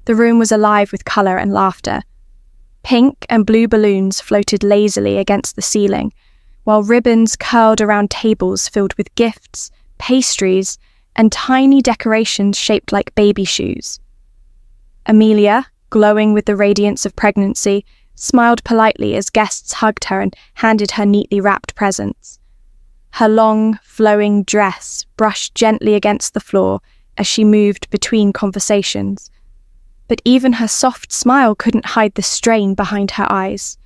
The room was alive with colour and laughter. Pink and blue balloons floated lazily against the ceiling, while ribbons curled around tables filled with gifts, pastries, and tiny decorations shaped like baby shoes. Amelia, glowing with the radiance of pregnancy, smiled politely as guests hugged her and handed her neatly wrapped presents. Her long, flowing dress brushed gently against the floor as she moved between conversations. But even her soft smile couldn't hide the strain behind her eyes.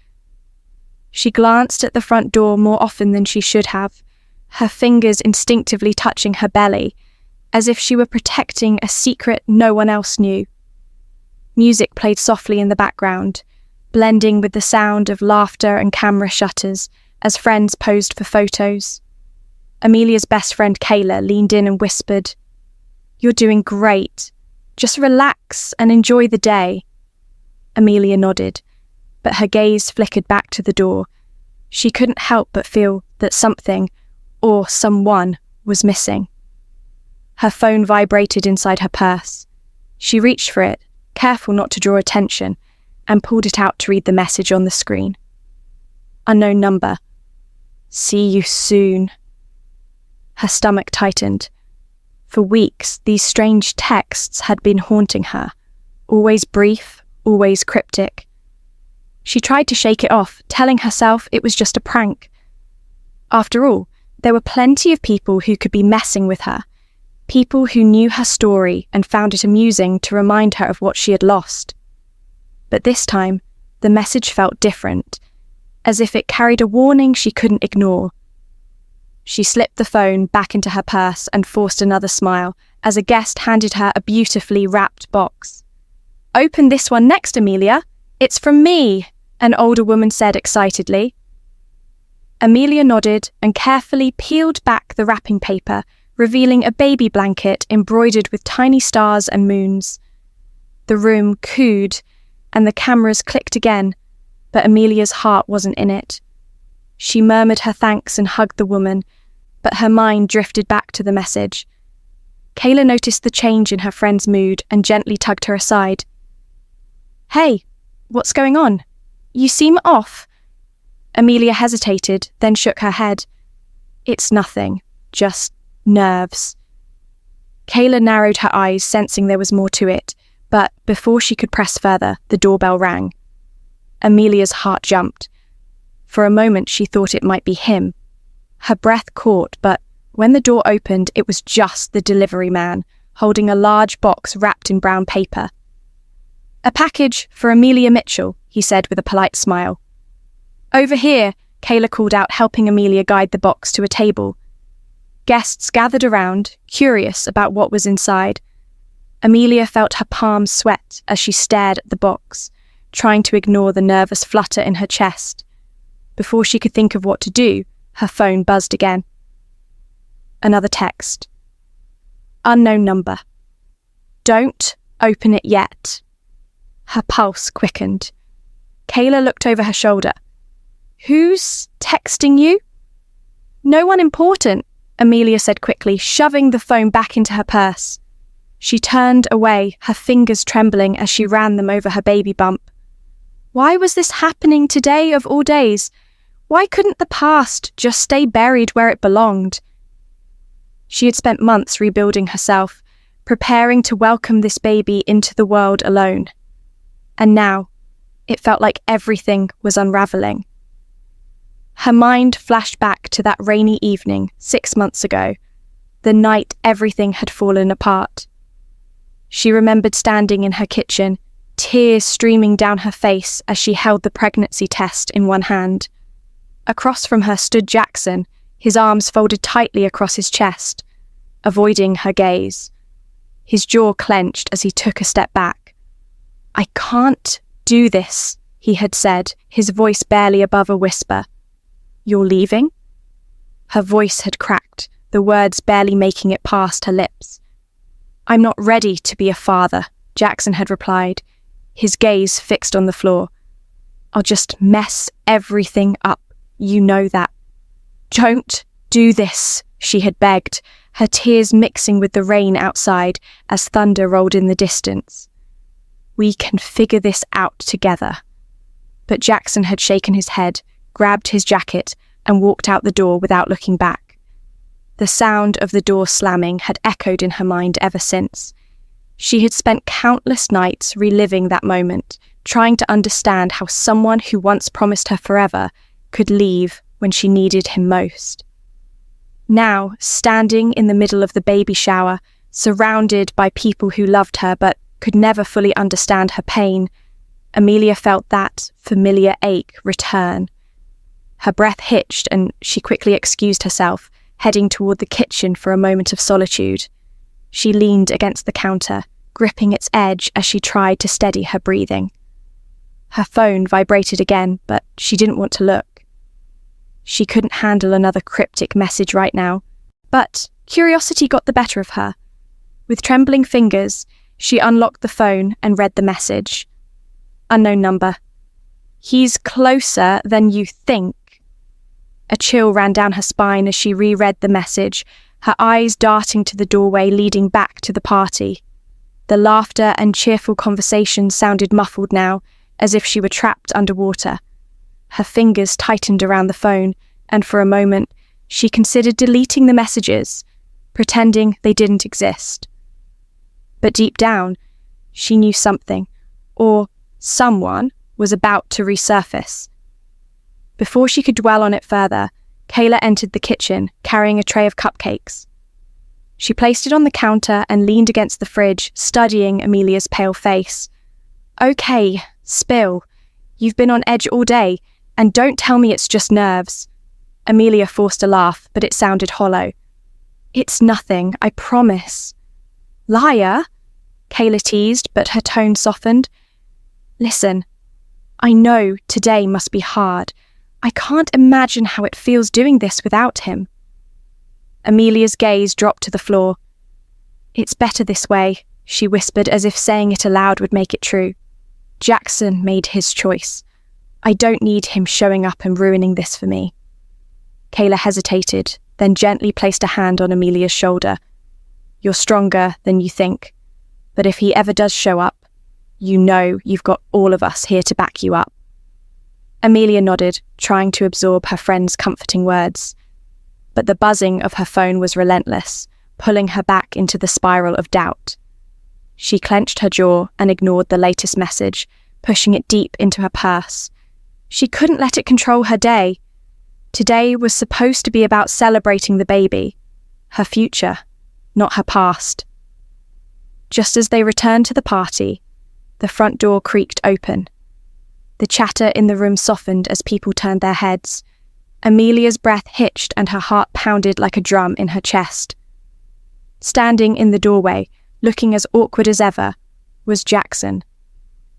She glanced at the front door more often than she should have, her fingers instinctively touching her belly, as if she were protecting a secret no one else knew. Music played softly in the background, blending with the sound of laughter and camera shutters as friends posed for photos. Amelia's best friend Kayla leaned in and whispered, "You're doing great. Just relax and enjoy the day." Amelia nodded, but her gaze flickered back to the door. She couldn't help but feel that something, or someone, was missing. Her phone vibrated inside her purse. She reached for it, careful not to draw attention, and pulled it out to read the message on the screen. Unknown number. See you soon. Her stomach tightened. For weeks, these strange texts had been haunting her, always brief, always cryptic. She tried to shake it off, telling herself it was just a prank. After all, there were plenty of people who could be messing with her, people who knew her story and found it amusing to remind her of what she had lost. But this time, the message felt different, as if it carried a warning she couldn't ignore. She slipped the phone back into her purse and forced another smile as a guest handed her a beautifully wrapped box. "Open this one next, Amelia. It's from me," an older woman said excitedly. Amelia nodded and carefully peeled back the wrapping paper, revealing a baby blanket embroidered with tiny stars and moons. The room cooed, and the cameras clicked again, but Amelia's heart wasn't in it. She murmured her thanks and hugged the woman, but her mind drifted back to the message. Kayla noticed the change in her friend's mood and gently tugged her aside. "Hey, what's going on? You seem off." Amelia hesitated, then shook her head. "It's nothing, just nerves." Kayla narrowed her eyes, sensing there was more to it, but before she could press further, the doorbell rang. Amelia's heart jumped. For a moment she thought it might be him. Her breath caught, but when the door opened, it was just the delivery man, holding a large box wrapped in brown paper. "A package for Amelia Mitchell," he said with a polite smile. "Over here," Kayla called out, helping Amelia guide the box to a table. Guests gathered around, curious about what was inside. Amelia felt her palms sweat as she stared at the box, trying to ignore the nervous flutter in her chest. Before she could think of what to do, her phone buzzed again. Another text. Unknown number. "Don't open it yet." Her pulse quickened. Kayla looked over her shoulder. "Who's texting you?" "No one important," Amelia said quickly, shoving the phone back into her purse. She turned away, her fingers trembling as she ran them over her baby bump. Why was this happening today of all days? Why couldn't the past just stay buried where it belonged? She had spent months rebuilding herself, preparing to welcome this baby into the world alone. And now, it felt like everything was unraveling. Her mind flashed back to that rainy evening 6 months ago, the night everything had fallen apart. She remembered standing in her kitchen, tears streaming down her face as she held the pregnancy test in one hand. Across from her stood Jaxon, his arms folded tightly across his chest, avoiding her gaze. His jaw clenched as he took a step back. "I can't do this," he had said, his voice barely above a whisper. "You're leaving?" Her voice had cracked, the words barely making it past her lips. "I'm not ready to be a father," Jaxon had replied, his gaze fixed on the floor. "I'll just mess everything up. You know that." "Don't do this," she had begged, her tears mixing with the rain outside as thunder rolled in the distance. We can figure this out together. But Jaxon had shaken his head, grabbed his jacket, and walked out the door without looking back. The sound of the door slamming had echoed in her mind ever since. She had spent countless nights reliving that moment, trying to understand how someone who once promised her forever could leave when she needed him most. Now, standing in the middle of the baby shower, surrounded by people who loved her but could never fully understand her pain, Amelia felt that familiar ache return. Her breath hitched and she quickly excused herself, heading toward the kitchen for a moment of solitude. She leaned against the counter, gripping its edge as she tried to steady her breathing. Her phone vibrated again, but she didn't want to look. She couldn't handle another cryptic message right now, but curiosity got the better of her. With trembling fingers, she unlocked the phone and read the message. Unknown number. He's closer than you think. A chill ran down her spine as she reread the message, her eyes darting to the doorway leading back to the party. The laughter and cheerful conversation sounded muffled now, as if she were trapped underwater. Her fingers tightened around the phone, and for a moment, she considered deleting the messages, pretending they didn't exist. But deep down, she knew something, or someone, was about to resurface. Before she could dwell on it further, Kayla entered the kitchen, carrying a tray of cupcakes. She placed it on the counter and leaned against the fridge, studying Amelia's pale face. Okay, spill. You've been on edge all day, and don't tell me it's just nerves. Amelia forced a laugh, but it sounded hollow. It's nothing, I promise. Liar? Kayla teased, but her tone softened. Listen, I know today must be hard. I can't imagine how it feels doing this without him. Amelia's gaze dropped to the floor. It's better this way, she whispered as if saying it aloud would make it true. Jaxon made his choice. I don't need him showing up and ruining this for me. Kayla hesitated, then gently placed a hand on Amelia's shoulder. You're stronger than you think, but if he ever does show up, you know you've got all of us here to back you up. Amelia nodded, trying to absorb her friend's comforting words. But the buzzing of her phone was relentless, pulling her back into the spiral of doubt. She clenched her jaw and ignored the latest message, pushing it deep into her purse. She couldn't let it control her day. Today was supposed to be about celebrating the baby, her future, not her past. Just as they returned to the party, the front door creaked open. The chatter in the room softened as people turned their heads. Amelia's breath hitched and her heart pounded like a drum in her chest. Standing in the doorway, looking as awkward as ever, was Jaxon.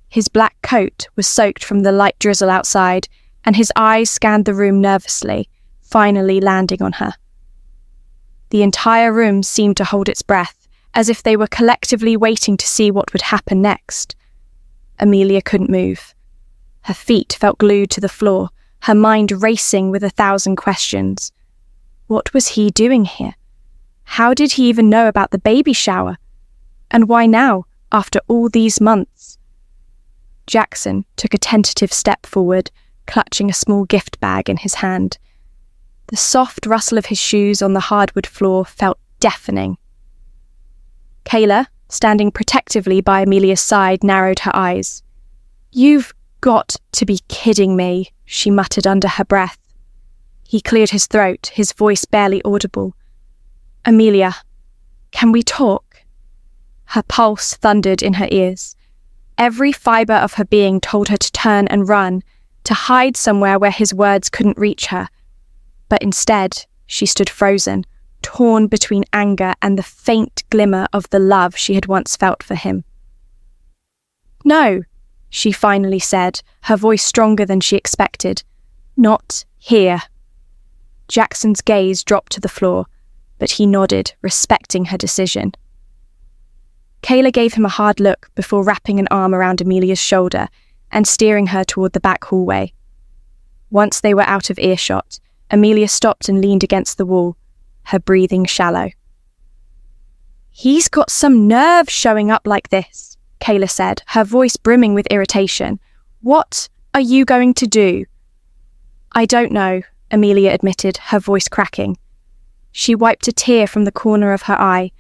His black coat was soaked from the light drizzle outside, and his eyes scanned the room nervously, finally landing on her. The entire room seemed to hold its breath, as if they were collectively waiting to see what would happen next. Amelia couldn't move. Her feet felt glued to the floor, her mind racing with 1,000 questions. What was he doing here? How did he even know about the baby shower? And why now, after all these months? Jaxon took a tentative step forward, clutching a small gift bag in his hand. The soft rustle of his shoes on the hardwood floor felt deafening. Kayla, standing protectively by Amelia's side, narrowed her eyes. You've got to be kidding me, she muttered under her breath. He cleared his throat, his voice barely audible. Amelia, can we talk? Her pulse thundered in her ears. Every fibre of her being told her to turn and run, to hide somewhere where his words couldn't reach her. But instead, she stood frozen, torn between anger and the faint glimmer of the love she had once felt for him. No, she finally said, her voice stronger than she expected. Not here. Jaxon's gaze dropped to the floor, but he nodded, respecting her decision. Kayla gave him a hard look before wrapping an arm around Amelia's shoulder and steering her toward the back hallway. Once they were out of earshot, Amelia stopped and leaned against the wall, her breathing shallow. He's got some nerve showing up like this, Kayla said, her voice brimming with irritation. "What are you going to do?" "I don't know," Amelia admitted, her voice cracking. She wiped a tear from the corner of her eye.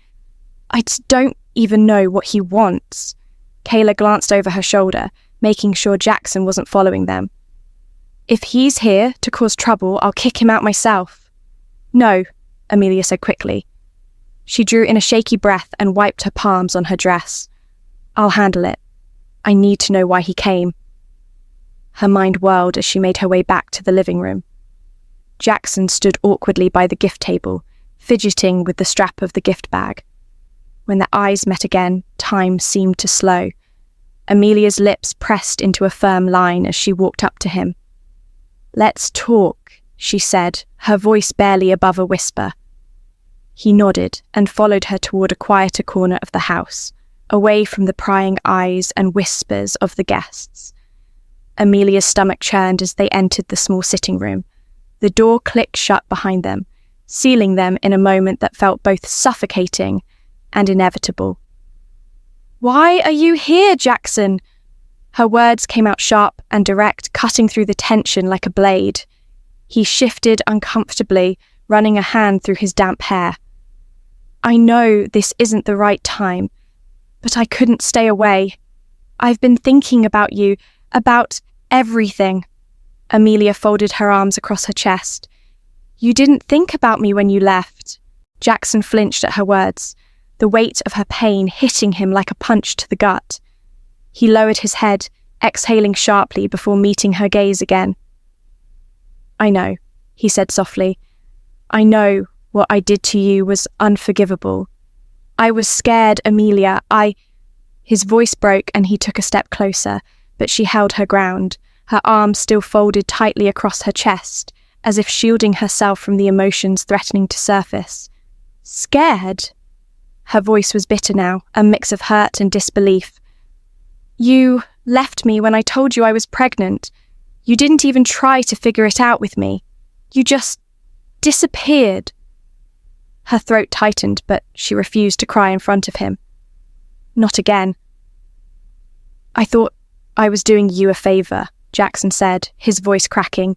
"I don't even know what he wants." Kayla glanced over her shoulder, making sure Jaxon wasn't following them. "If he's here to cause trouble, I'll kick him out myself." "No," Amelia said quickly. She drew in a shaky breath and wiped her palms on her dress. "I'll handle it. I need to know why he came." Her mind whirled as she made her way back to the living room. Jaxon stood awkwardly by the gift table, fidgeting with the strap of the gift bag. When their eyes met again, time seemed to slow. Amelia's lips pressed into a firm line as she walked up to him. "Let's talk," she said, her voice barely above a whisper. He nodded and followed her toward a quieter corner of the house, away from the prying eyes and whispers of the guests. Amelia's stomach churned as they entered the small sitting room. The door clicked shut behind them, sealing them in a moment that felt both suffocating and inevitable. "Why are you here, Jaxon?" Her words came out sharp and direct, cutting through the tension like a blade. He shifted uncomfortably, running a hand through his damp hair. "I know this isn't the right time, but I couldn't stay away. I've been thinking about you, about everything." Amelia folded her arms across her chest. "You didn't think about me when you left." Jaxon flinched at her words, the weight of her pain hitting him like a punch to the gut. He lowered his head, exhaling sharply before meeting her gaze again. "I know," he said softly. "I know what I did to you was unforgivable. I was scared, Amelia. His voice broke and he took a step closer, but she held her ground, her arms still folded tightly across her chest, as if shielding herself from the emotions threatening to surface. "Scared?" Her voice was bitter now, a mix of hurt and disbelief. "You left me when I told you I was pregnant. You didn't even try to figure it out with me. You just disappeared." Her throat tightened, but she refused to cry in front of him. "Not again." "I thought I was doing you a favor," Jaxon said, his voice cracking.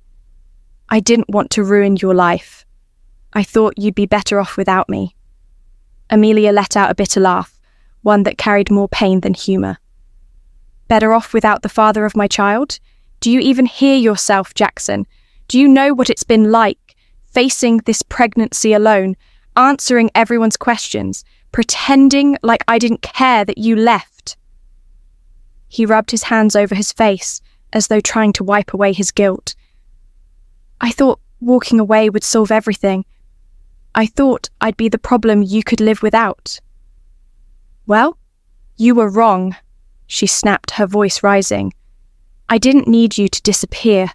"I didn't want to ruin your life. I thought you'd be better off without me." Amelia let out a bitter laugh, one that carried more pain than humor. "Better off without the father of my child? Do you even hear yourself, Jaxon? Do you know what it's been like, facing this pregnancy alone, answering everyone's questions, pretending like I didn't care that you left?" He rubbed his hands over his face, as though trying to wipe away his guilt. "I thought walking away would solve everything. I thought I'd be the problem you could live without." "Well, you were wrong," she snapped, her voice rising. "I didn't need you to disappear.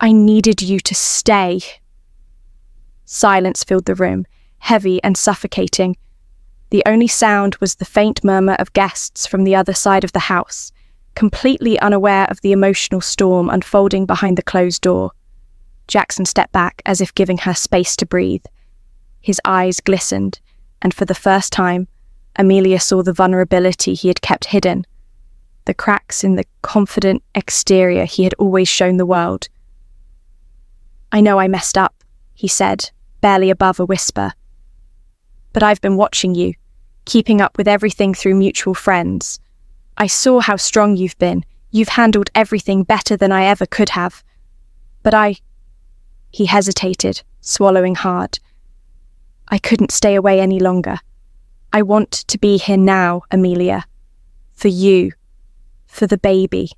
I needed you to stay." Silence filled the room, heavy and suffocating. The only sound was the faint murmur of guests from the other side of the house, completely unaware of the emotional storm unfolding behind the closed door. Jaxon stepped back as if giving her space to breathe. His eyes glistened, and for the first time, Amelia saw the vulnerability he had kept hidden, the cracks in the confident exterior he had always shown the world. "I know I messed up," he said, barely above a whisper. "But I've been watching you, keeping up with everything through mutual friends. I saw how strong you've been. You've handled everything better than I ever could have. But He hesitated, swallowing hard. "I couldn't stay away any longer. I want to be here now, Amelia. For you. For the baby."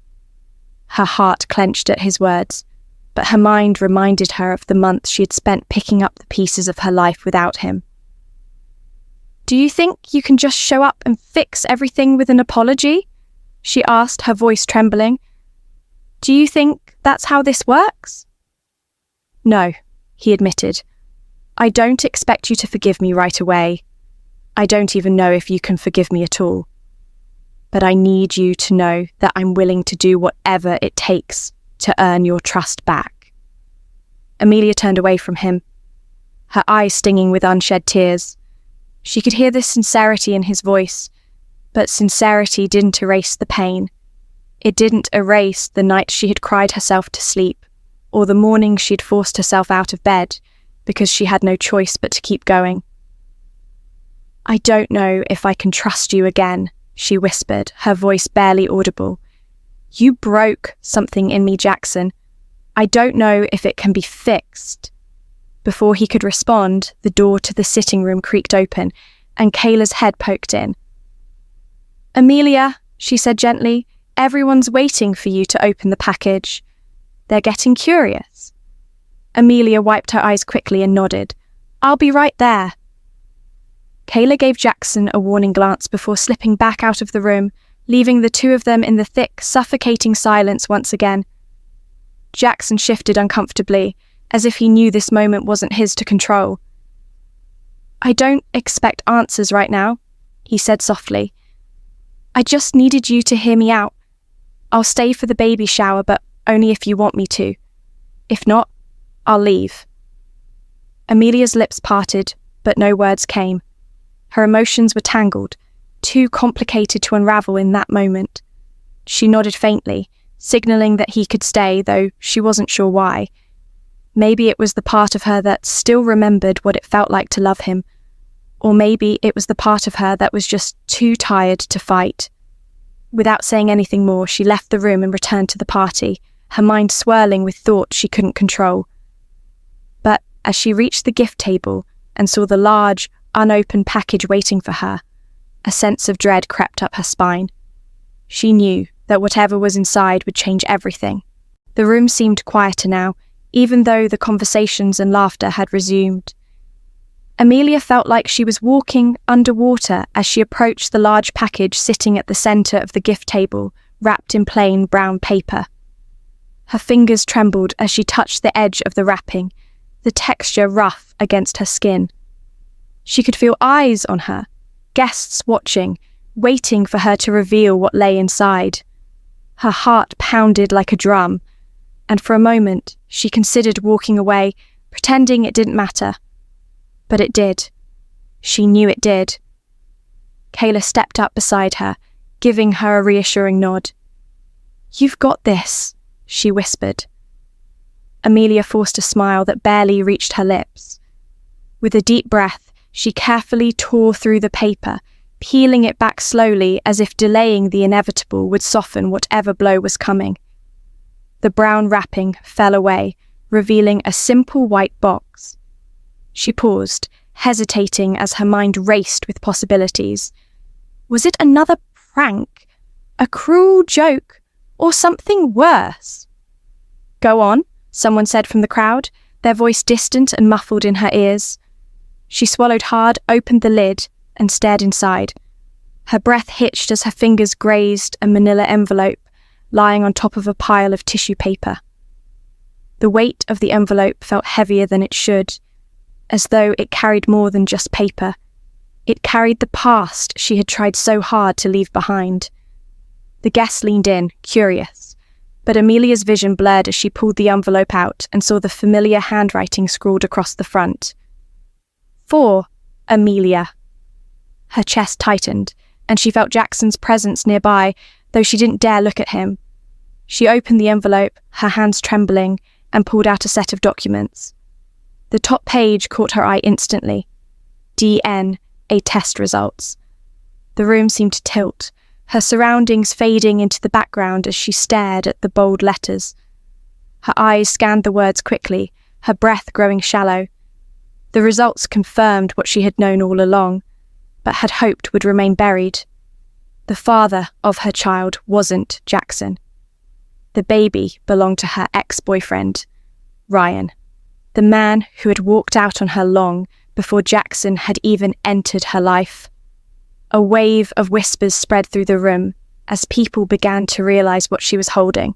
Her heart clenched at his words, but her mind reminded her of the months she had spent picking up the pieces of her life without him. "Do you think you can just show up and fix everything with an apology?" she asked, her voice trembling. "Do you think that's how this works?" "No," he admitted. "I don't expect you to forgive me right away. I don't even know if you can forgive me at all. But I need you to know that I'm willing to do whatever it takes to earn your trust back." Amelia turned away from him, her eyes stinging with unshed tears. She could hear the sincerity in his voice, But sincerity didn't erase the pain. It didn't erase the night she had cried herself to sleep, or the morning she'd forced herself out of bed because she had no choice but to keep going. "I don't know if I can trust you again," she whispered, her voice barely audible. "You broke something in me, Jaxon. I don't know if it can be fixed." Before he could respond, the door to the sitting room creaked open, and Kayla's head poked in. "Amelia," she said gently, "everyone's waiting for you to open the package. They're getting curious." Amelia wiped her eyes quickly and nodded. "I'll be right there." Kayla gave Jaxon a warning glance before slipping back out of the room, leaving the two of them in the thick, suffocating silence once again. Jaxon shifted uncomfortably, as if he knew this moment wasn't his to control. "I don't expect answers right now," he said softly. "I just needed you to hear me out. I'll stay for the baby shower, but only if you want me to. If not, I'll leave." Amelia's lips parted, but no words came. Her emotions were tangled, too complicated to unravel in that moment. She nodded faintly, signaling that he could stay, though she wasn't sure why. Maybe it was the part of her that still remembered what it felt like to love him, or maybe it was the part of her that was just too tired to fight. Without saying anything more, she left the room and returned to the party, her mind swirling with thoughts she couldn't control. But as she reached the gift table and saw the large, unopened package waiting for her, a sense of dread crept up her spine. She knew that whatever was inside would change everything. The room seemed quieter now, even though the conversations and laughter had resumed. Amelia felt like she was walking underwater as she approached the large package sitting at the center of the gift table, wrapped in plain brown paper. Her fingers trembled as she touched the edge of the wrapping, the texture rough against her skin. She could feel eyes on her, guests watching, waiting for her to reveal what lay inside. Her heart pounded like a drum, and for a moment she considered walking away, pretending it didn't matter. But it did. She knew it did. Kayla stepped up beside her, giving her a reassuring nod. "You've got this," she whispered. Amelia forced a smile that barely reached her lips. With a deep breath, she carefully tore through the paper, peeling it back slowly as if delaying the inevitable would soften whatever blow was coming. The brown wrapping fell away, revealing a simple white box. She paused, hesitating as her mind raced with possibilities. Was it another prank? A cruel joke? Or something worse? "Go on," someone said from the crowd, their voice distant and muffled in her ears. She swallowed hard, opened the lid, and stared inside. Her breath hitched as her fingers grazed a manila envelope lying on top of a pile of tissue paper. The weight of the envelope felt heavier than it should, as though it carried more than just paper. It carried the past she had tried so hard to leave behind. The guest leaned in, curious, but Amelia's vision blurred as she pulled the envelope out and saw the familiar handwriting scrawled across the front. "For Amelia." Her chest tightened, and she felt Jaxon's presence nearby, though she didn't dare look at him. She opened the envelope, her hands trembling, and pulled out a set of documents. The top page caught her eye instantly. DNA test results. The room seemed to tilt, her surroundings fading into the background as she stared at the bold letters. Her eyes scanned the words quickly, her breath growing shallow. The results confirmed what she had known all along, but had hoped would remain buried. The father of her child wasn't Jaxon. The baby belonged to her ex-boyfriend, Ryan, the man who had walked out on her long before Jaxon had even entered her life. A wave of whispers spread through the room as people began to realize what she was holding.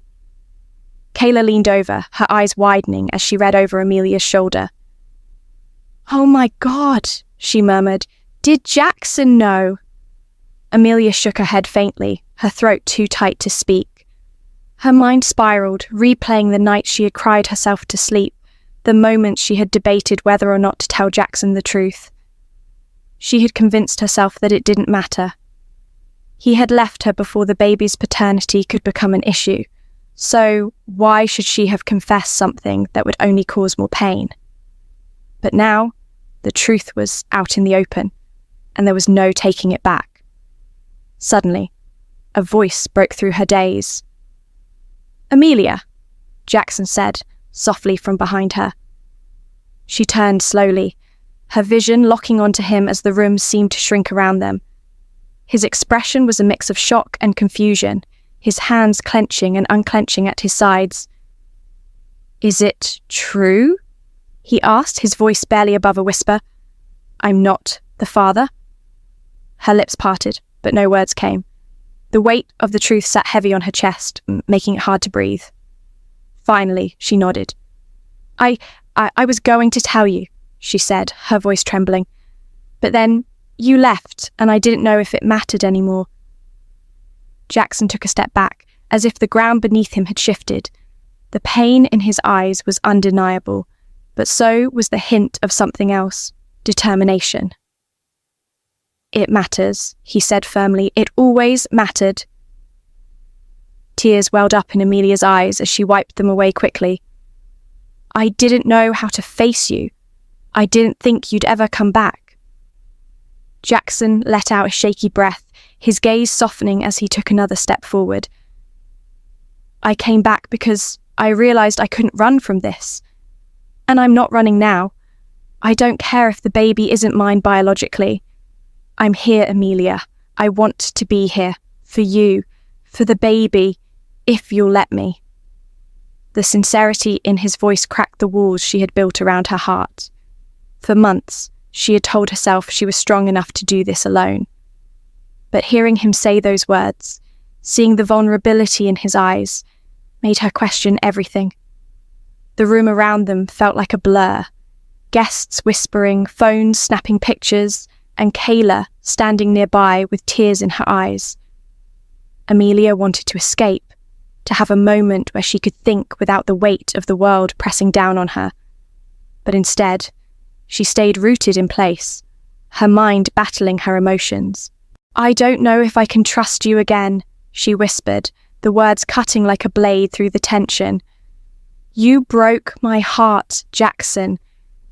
Kayla leaned over, her eyes widening as she read over Amelia's shoulder. "Oh my God," she murmured. "Did Jaxon know?" Amelia shook her head faintly, her throat too tight to speak. Her mind spiraled, replaying the night she had cried herself to sleep, the moments she had debated whether or not to tell Jaxon the truth. She had convinced herself that it didn't matter. He had left her before the baby's paternity could become an issue, so why should she have confessed something that would only cause more pain? But now, the truth was out in the open, and there was no taking it back. Suddenly, a voice broke through her daze. "Amelia," Jaxon said, softly from behind her. She turned slowly, her vision locking onto him as the room seemed to shrink around them. His expression was a mix of shock and confusion, his hands clenching and unclenching at his sides. "Is it true?" he asked, his voice barely above a whisper. "I'm not the father?" Her lips parted, but no words came. The weight of the truth sat heavy on her chest, making it hard to breathe. Finally, she nodded. I was going to tell you," she said, her voice trembling. "But then you left, and I didn't know if it mattered anymore." Jaxon took a step back, as if the ground beneath him had shifted. The pain in his eyes was undeniable, but so was the hint of something else, determination. "It matters," he said firmly. "It always mattered." Tears welled up in Amelia's eyes as she wiped them away quickly. "I didn't know how to face you. I didn't think you'd ever come back." Jaxon let out a shaky breath, his gaze softening as he took another step forward. "I came back because I realized I couldn't run from this. And I'm not running now. I don't care if the baby isn't mine biologically. I'm here, Amelia. I want to be here. For you. For the baby. If you'll let me." The sincerity in his voice cracked the walls she had built around her heart. For months, she had told herself she was strong enough to do this alone. But hearing him say those words, seeing the vulnerability in his eyes, made her question everything. The room around them felt like a blur. Guests whispering, phones snapping pictures, and Kayla standing nearby with tears in her eyes. Amelia wanted to escape, to have a moment where she could think without the weight of the world pressing down on her. But instead, she stayed rooted in place, her mind battling her emotions. "I don't know if I can trust you again," she whispered, the words cutting like a blade through the tension. "You broke my heart, Jaxon.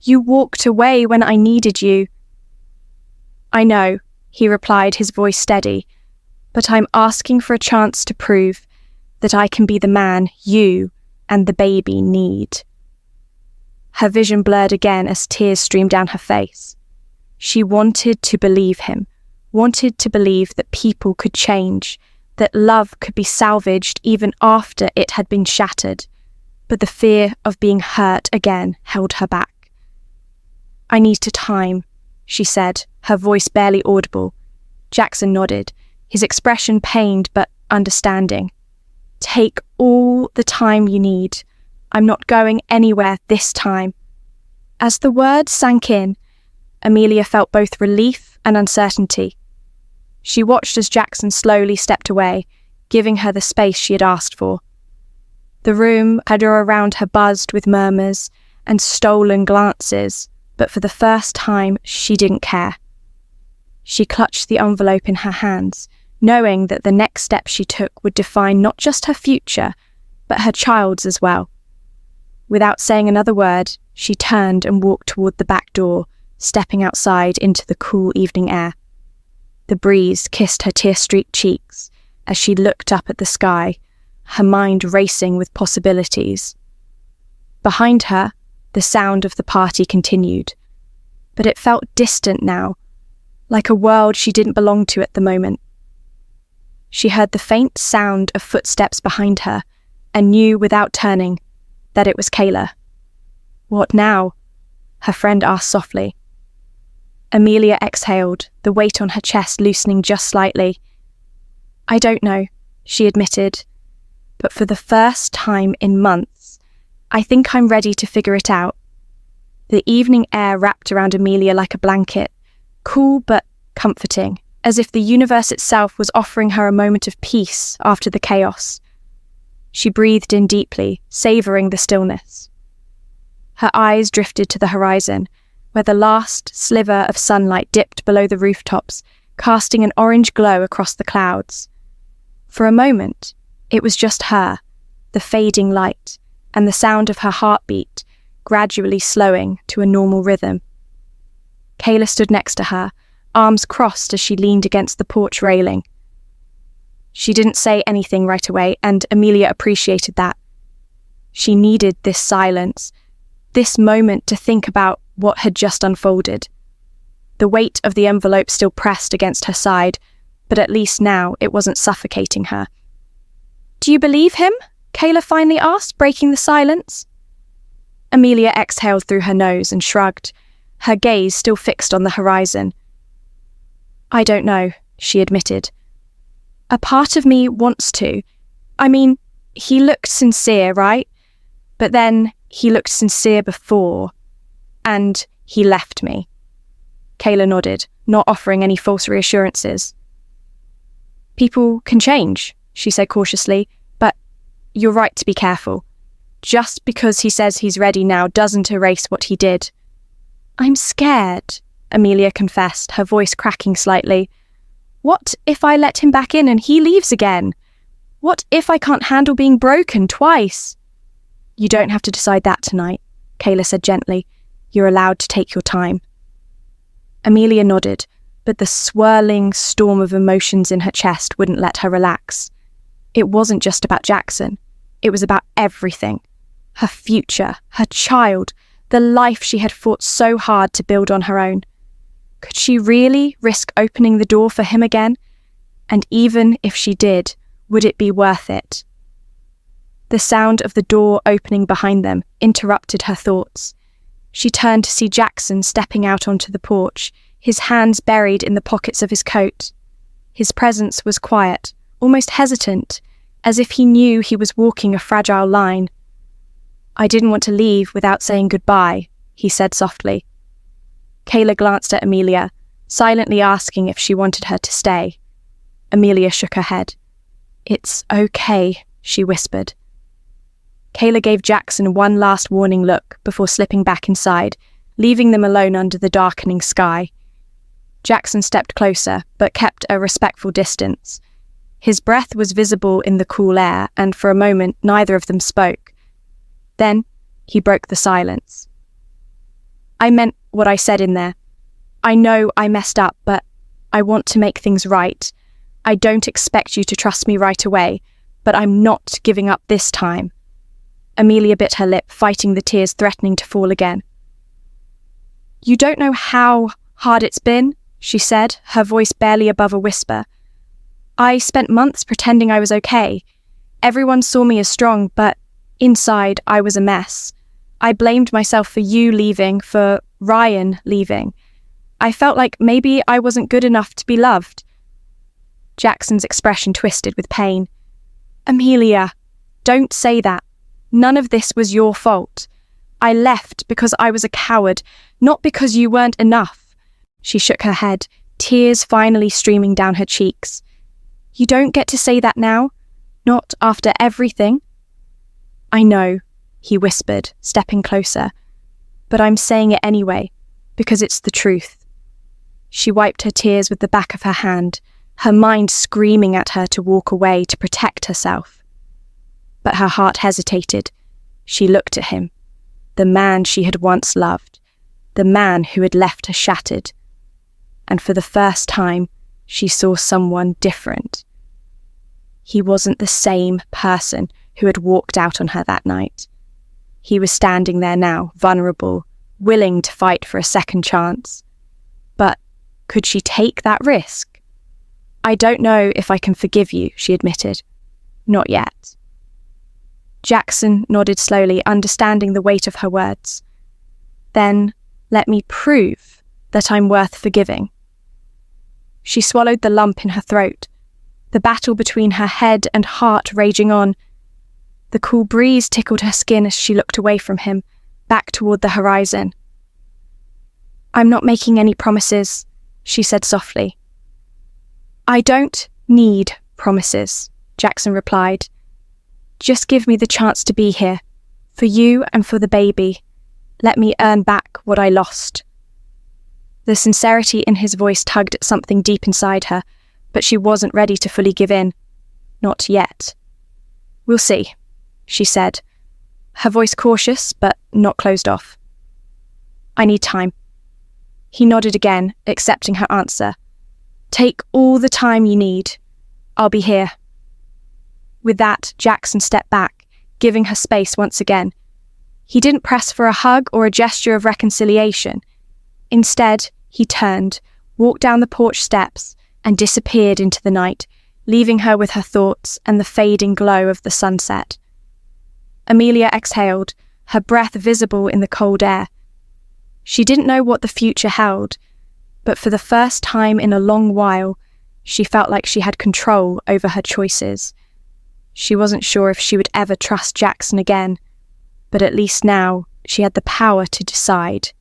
You walked away when I needed you." "I know," he replied, his voice steady, "but I'm asking for a chance to prove that I can be the man you and the baby need." Her vision blurred again as tears streamed down her face. She wanted to believe him, wanted to believe that people could change, that love could be salvaged even after it had been shattered, but the fear of being hurt again held her back. "I need time," she said, her voice barely audible. Jaxon nodded, his expression pained but understanding. "Take all the time you need. I'm not going anywhere this time." As the words sank in, Amelia felt both relief and uncertainty. She watched as Jaxon slowly stepped away, giving her the space she had asked for. The room around her buzzed with murmurs and stolen glances, but for the first time she didn't care. She clutched the envelope in her hands, knowing that the next step she took would define not just her future, but her child's as well. Without saying another word, she turned and walked toward the back door, stepping outside into the cool evening air. The breeze kissed her tear-streaked cheeks as she looked up at the sky, her mind racing with possibilities. Behind her, the sound of the party continued, but it felt distant now, like a world she didn't belong to at the moment. She heard the faint sound of footsteps behind her and knew without turning that it was Kayla. "What now?" her friend asked softly. Amelia exhaled, the weight on her chest loosening just slightly. "I don't know," she admitted, "but for the first time in months, I think I'm ready to figure it out." The evening air wrapped around Amelia like a blanket, cool but comforting, as if the universe itself was offering her a moment of peace after the chaos. She breathed in deeply, savouring the stillness. Her eyes drifted to the horizon, where the last sliver of sunlight dipped below the rooftops, casting an orange glow across the clouds. For a moment, it was just her, the fading light, and the sound of her heartbeat gradually slowing to a normal rhythm. Kayla stood next to her, arms crossed as she leaned against the porch railing. She didn't say anything right away, and Amelia appreciated that. She needed this silence, this moment to think about what had just unfolded. The weight of the envelope still pressed against her side, but at least now it wasn't suffocating her. "Do you believe him?" Kayla finally asked, breaking the silence. Amelia exhaled through her nose and shrugged, her gaze still fixed on the horizon. "I don't know," she admitted. "A part of me wants to. I mean, he looked sincere, right? But then he looked sincere before, and he left me." Kayla nodded, not offering any false reassurances. "People can change," she said cautiously, "but you're right to be careful. Just because he says he's ready now doesn't erase what he did." "I'm scared," Amelia confessed, her voice cracking slightly. "What if I let him back in and he leaves again? What if I can't handle being broken twice?" "You don't have to decide that tonight," Kayla said gently. "You're allowed to take your time." Amelia nodded, but the swirling storm of emotions in her chest wouldn't let her relax. It wasn't just about Jaxon. It was about everything. Her future, her child, the life she had fought so hard to build on her own. Could she really risk opening the door for him again? And even if she did, would it be worth it? The sound of the door opening behind them interrupted her thoughts. She turned to see Jaxon stepping out onto the porch, his hands buried in the pockets of his coat. His presence was quiet, almost hesitant, as if he knew he was walking a fragile line. "I didn't want to leave without saying goodbye," he said softly. Kayla glanced at Amelia, silently asking if she wanted her to stay. Amelia shook her head. "It's okay," she whispered. Kayla gave Jaxon one last warning look before slipping back inside, leaving them alone under the darkening sky. Jaxon stepped closer, but kept a respectful distance. His breath was visible in the cool air, and for a moment neither of them spoke. Then he broke the silence. "I meant what I said in there. I know I messed up, but I want to make things right. I don't expect you to trust me right away, but I'm not giving up this time." Amelia bit her lip, fighting the tears threatening to fall again. "You don't know how hard it's been," she said, her voice barely above a whisper. "I spent months pretending I was okay. Everyone saw me as strong, but inside I was a mess. I blamed myself for you leaving, for Ryan leaving. I felt like maybe I wasn't good enough to be loved." Jaxon's expression twisted with pain. "Amelia, don't say that. None of this was your fault. I left because I was a coward, not because you weren't enough." She shook her head, tears finally streaming down her cheeks. "You don't get to say that now, not after everything." "I know," he whispered, stepping closer, "but I'm saying it anyway, because it's the truth." She wiped her tears with the back of her hand, her mind screaming at her to walk away to protect herself. But her heart hesitated. She looked at him, the man she had once loved, the man who had left her shattered. And for the first time, she saw someone different. He wasn't the same person who had walked out on her that night. He was standing there now, vulnerable, willing to fight for a second chance. But could she take that risk? "I don't know if I can forgive you," she admitted. "Not yet." Jaxon nodded slowly, understanding the weight of her words. "Then let me prove that I'm worth forgiving." She swallowed the lump in her throat, the battle between her head and heart raging on. The cool breeze tickled her skin as she looked away from him, back toward the horizon. "I'm not making any promises," she said softly. "I don't need promises," Jaxon replied. "Just give me the chance to be here, for you and for the baby. Let me earn back what I lost." The sincerity in his voice tugged at something deep inside her, but she wasn't ready to fully give in. Not yet. "We'll see," she said, her voice cautious but not closed off. "I need time." He nodded again, accepting her answer. "Take all the time you need. I'll be here." With that, Jaxon stepped back, giving her space once again. He didn't press for a hug or a gesture of reconciliation. Instead, he turned, walked down the porch steps, and disappeared into the night, leaving her with her thoughts and the fading glow of the sunset. Amelia exhaled, her breath visible in the cold air. She didn't know what the future held, but for the first time in a long while, she felt like she had control over her choices. She wasn't sure if she would ever trust Jaxon again, but at least now she had the power to decide.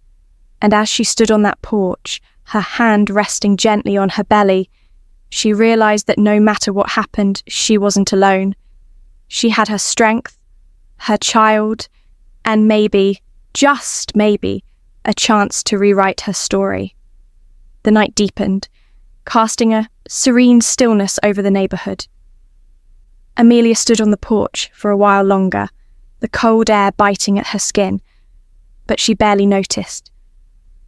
And as she stood on that porch, her hand resting gently on her belly, she realized that no matter what happened, she wasn't alone. She had her strength, her child, and maybe, just maybe, a chance to rewrite her story. The night deepened, casting a serene stillness over the neighborhood. Amelia stood on the porch for a while longer, the cold air biting at her skin, but she barely noticed.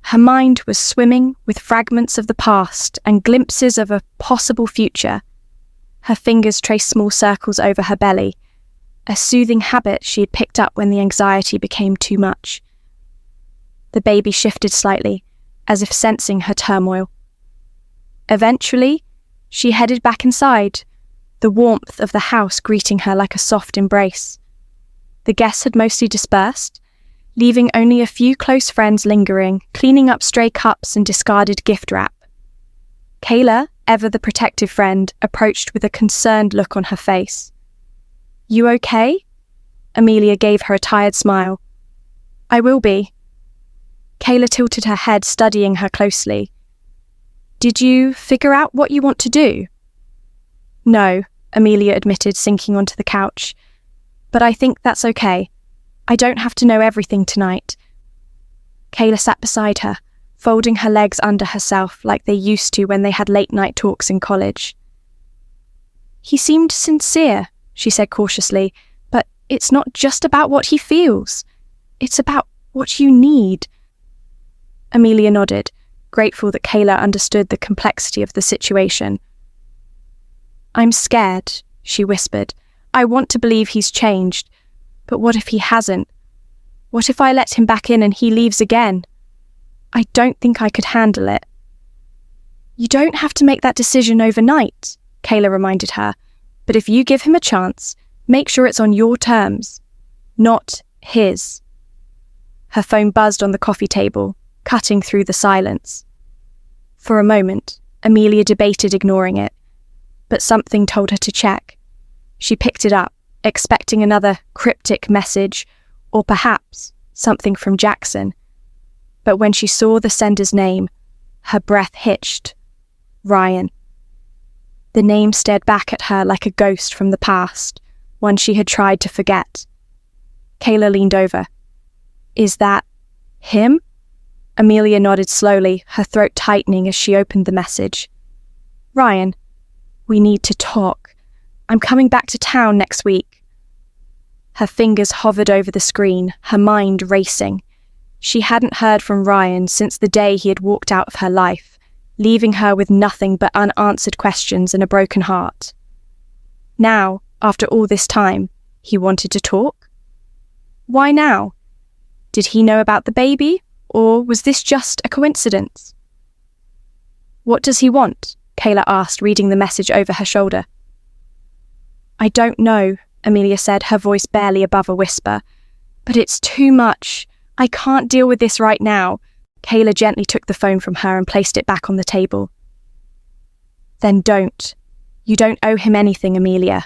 Her mind was swimming with fragments of the past and glimpses of a possible future. Her fingers traced small circles over her belly, a soothing habit she had picked up when the anxiety became too much. The baby shifted slightly, as if sensing her turmoil. Eventually, she headed back inside, the warmth of the house greeting her like a soft embrace. The guests had mostly dispersed, leaving only a few close friends lingering, cleaning up stray cups and discarded gift wrap. Kayla, ever the protective friend, approached with a concerned look on her face. "You okay?" Amelia gave her a tired smile. "I will be." Kayla tilted her head, studying her closely. "Did you figure out what you want to do?" "No," Amelia admitted, sinking onto the couch. "But I think that's okay. I don't have to know everything tonight." Kayla sat beside her, folding her legs under herself like they used to when they had late-night talks in college. "He seemed sincere," she said cautiously, "but it's not just about what he feels. It's about what you need." Amelia nodded, grateful that Kayla understood the complexity of the situation. "I'm scared," she whispered. "I want to believe he's changed. But what if he hasn't? What if I let him back in and he leaves again? I don't think I could handle it." "You don't have to make that decision overnight," Kayla reminded her. "But if you give him a chance, make sure it's on your terms, not his." Her phone buzzed on the coffee table, cutting through the silence. For a moment, Amelia debated ignoring it, but something told her to check. She picked it up, expecting another cryptic message, or perhaps something from Jaxon. But when she saw the sender's name, her breath hitched. Ryan. The name stared back at her like a ghost from the past, one she had tried to forget. Kayla leaned over. "Is that him?" Amelia nodded slowly, her throat tightening as she opened the message. "Ryan, we need to talk. I'm coming back to town next week." Her fingers hovered over the screen, her mind racing. She hadn't heard from Ryan since the day he had walked out of her life, leaving her with nothing but unanswered questions and a broken heart. Now, after all this time, he wanted to talk? Why now? Did he know about the baby, or was this just a coincidence? "What does he want?" Kayla asked, reading the message over her shoulder. "I don't know," Amelia said, her voice barely above a whisper. "But it's too much. I can't deal with this right now." Kayla gently took the phone from her and placed it back on the table. "Then don't. You don't owe him anything, Amelia.